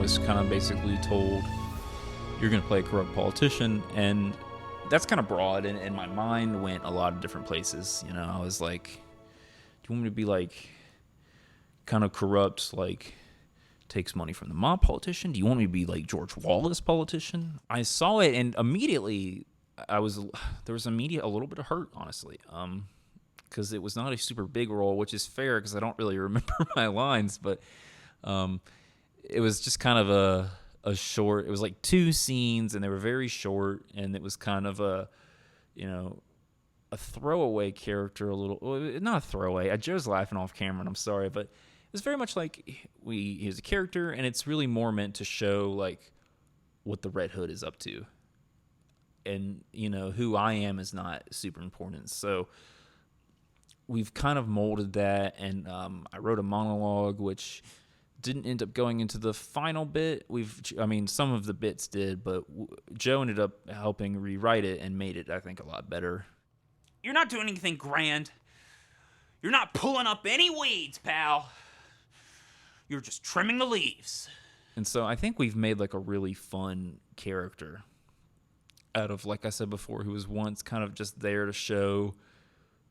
was kind of basically told, you're going to play a corrupt politician, and that's kind of broad, and my mind went a lot of different places. You know, I was like, do you want me to be like kind of corrupt, like takes money from the mob politician? Do you want me to be like George Wallace politician? I saw it, and immediately there was a little bit of hurt, honestly, because it was not a super big role, which is fair because I don't really remember my lines, but it was just kind of a short. It was like 2 scenes, and they were very short, and it was kind of a throwaway character, a little, not a throwaway. Joe's laughing off camera, and I'm sorry, but it was very much like he was a character, and it's really more meant to show like what the Red Hood is up to, and who I am is not super important. So we've kind of molded that, and I wrote a monologue which didn't end up going into the final bit. Some of the bits did, but Joe ended up helping rewrite it and made it, I think, a lot better. You're not doing anything grand. You're not pulling up any weeds, pal. You're just trimming the leaves. And so I think we've made like a really fun character out of, like I said before, who was once kind of just there to show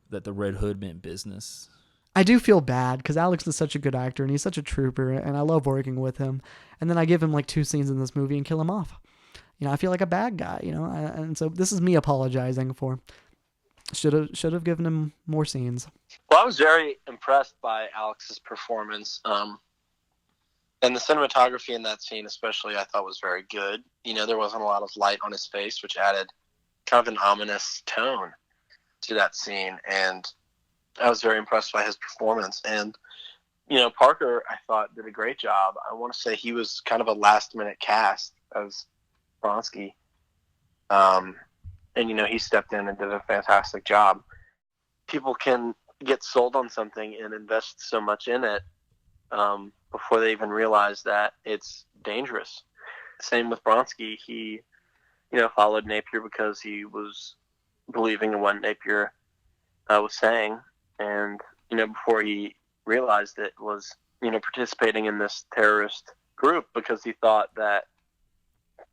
that the Red Hood meant business. I do feel bad because Alex is such a good actor and he's such a trooper, and I love working with him. And then I give him like 2 scenes in this movie and kill him off. I feel like a bad guy, and so this is me apologizing for should have given him more scenes. Well, I was very impressed by Alex's performance. And the cinematography in that scene especially I thought was very good. There wasn't a lot of light on his face, which added kind of an ominous tone to that scene. And I was very impressed by his performance. And, Parker, I thought, did a great job. I want to say he was kind of a last-minute cast as Bronsky. And, he stepped in and did a fantastic job. People can get sold on something and invest so much in it before they even realize that it's dangerous. Same with Bronsky. He, followed Napier because he was believing in what Napier was saying. And, before he realized it was, participating in this terrorist group because he thought that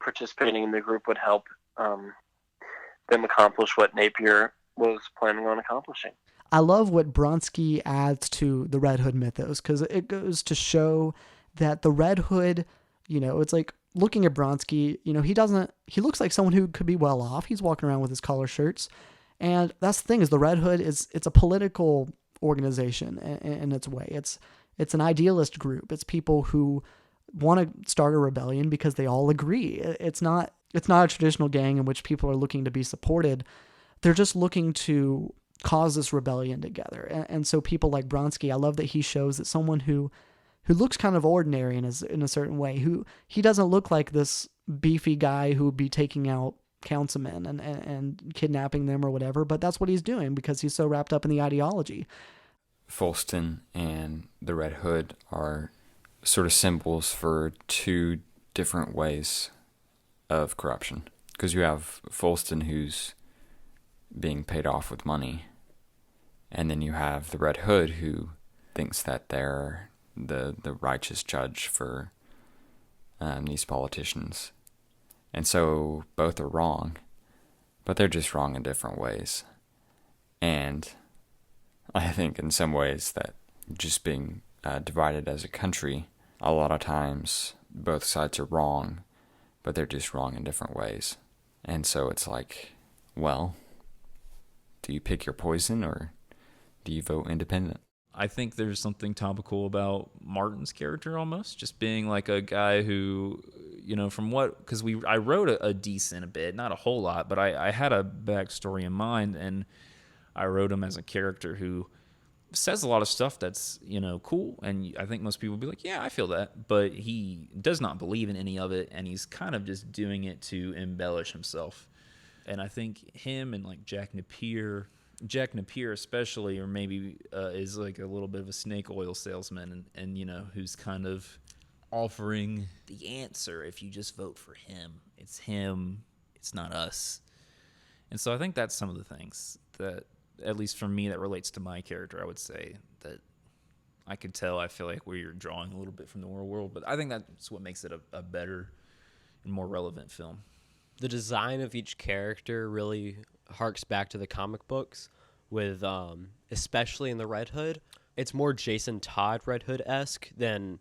participating in the group would help them accomplish what Napier was planning on accomplishing. I love what Bronsky adds to the Red Hood mythos because it goes to show that the Red Hood, it's like looking at Bronsky, he looks like someone who could be well off. He's walking around with his collar shirts. And that's the thing is the Red Hood it's a political organization in its way. It's an idealist group. It's people who want to start a rebellion because they all agree. It's not a traditional gang in which people are looking to be supported. They're just looking to cause this rebellion together. And so people like Bronsky, I love that he shows that someone who looks kind of ordinary in a certain way, who he doesn't look like this beefy guy who would be taking out councilmen and kidnapping them or whatever, but that's what he's doing because he's so wrapped up in the ideology. Folston and the Red Hood are sort of symbols for 2 different ways of corruption. Because you have Folston who's being paid off with money, and then you have the Red Hood who thinks that they're the righteous judge for these politicians. And so both are wrong, but they're just wrong in different ways. And I think in some ways that just being divided as a country, a lot of times both sides are wrong, but they're just wrong in different ways. And so it's like, well, do you pick your poison or do you vote independent? I think there's something topical about Martin's character almost, just being like a guy who, because I wrote a decent bit, not a whole lot, but I had a backstory in mind, and I wrote him as a character who says a lot of stuff that's, cool, and I think most people would be like, yeah, I feel that, but he does not believe in any of it, and he's kind of just doing it to embellish himself. And I think him and like Jack Napier especially, or maybe is like a little bit of a snake oil salesman, and who's kind of offering the answer if you just vote for him. It's him, it's not us. And so I think that's some of the things that, at least for me, that relates to my character. I would say that I could tell. I feel like we're drawing a little bit from the real world, but I think that's what makes it a better and more relevant film. The design of each character really harks back to the comic books, with especially in the Red Hood. It's more Jason Todd Red Hood-esque than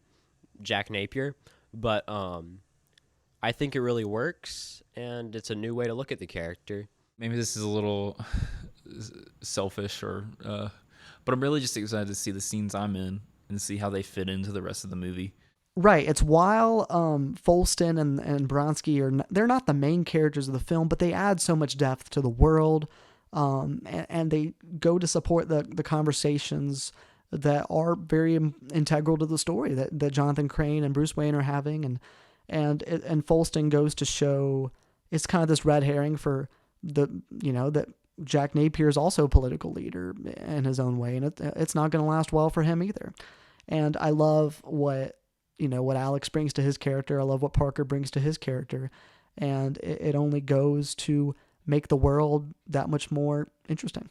Jack Napier, but I think it really works, and it's a new way to look at the character. Maybe this is a little selfish, but I'm really just excited to see the scenes I'm in and see how they fit into the rest of the movie. Right. It's while Folston and Bronsky they're not the main characters of the film, but they add so much depth to the world, and they go to support the conversations that are very integral to the story that Jonathan Crane and Bruce Wayne are having, and Folston goes to show it's kind of this red herring for that Jack Napier is also a political leader in his own way, and it's not going to last well for him either. And I love what Alex brings to his character. I love what Parker brings to his character, and it only goes to make the world that much more interesting.